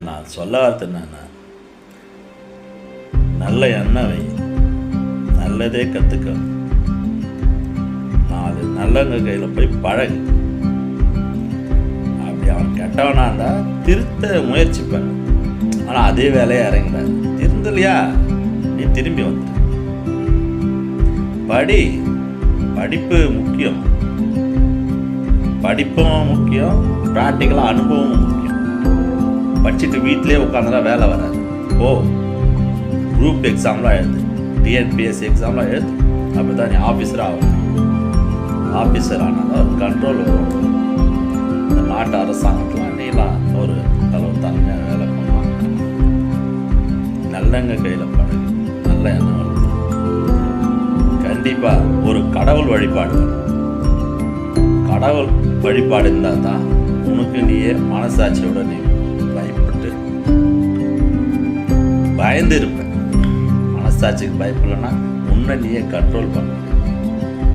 நான் சொல்ல வார்த்தை என்னன்னா, நல்ல எண்ணெய் வை, நல்லதே கற்றுக்க, 4 நல்லவங்க கையில் போய் பழகு. அப்படி அவன் கெட்டவனா இருந்தால் திருத்த முயற்சிப்பேன். ஆனால் அதே வேலையை இறங்கிடாது. திருந்தலையா நீ திரும்பி வந்துடு. படிப்பு முக்கியம், படிப்பும் முக்கியம், ப்ராக்டிக்கலாக அனுபவமும் முக்கியம். படிச்சுட்டு வீட்டிலே உட்காந்துனா வேலை வராது. குரூப் எக்ஸாம்லாம் எழுது, டிஎன்பிஎஸ்சி எக்ஸாம்லாம் எழுது. அப்போ தான் நீ ஆஃபீஸர் ஆகும். ஆஃபீஸர் ஆனால் ஒரு கண்ட்ரோல் வரும். இந்த நாட்டு அரசாங்கத்தில் நீலாம் ஒரு அளவு தலைமையாக வேலை பண்ணுவாங்க. நல்லங்க கையில் பழகு, நல்ல எண்ணம் வரும். கண்டிப்பாக ஒரு கடவுள் வழிபாடு வரும். கடவுள் வழிபாடு இருந்தால் தான் உனக்கு நீயே மனசாட்சியோட நீ பயந்து இருப்பேன். மனசாட்சிக்கு பயப்படலைன்னா உன்னை நீயே கண்ட்ரோல் பண்ண.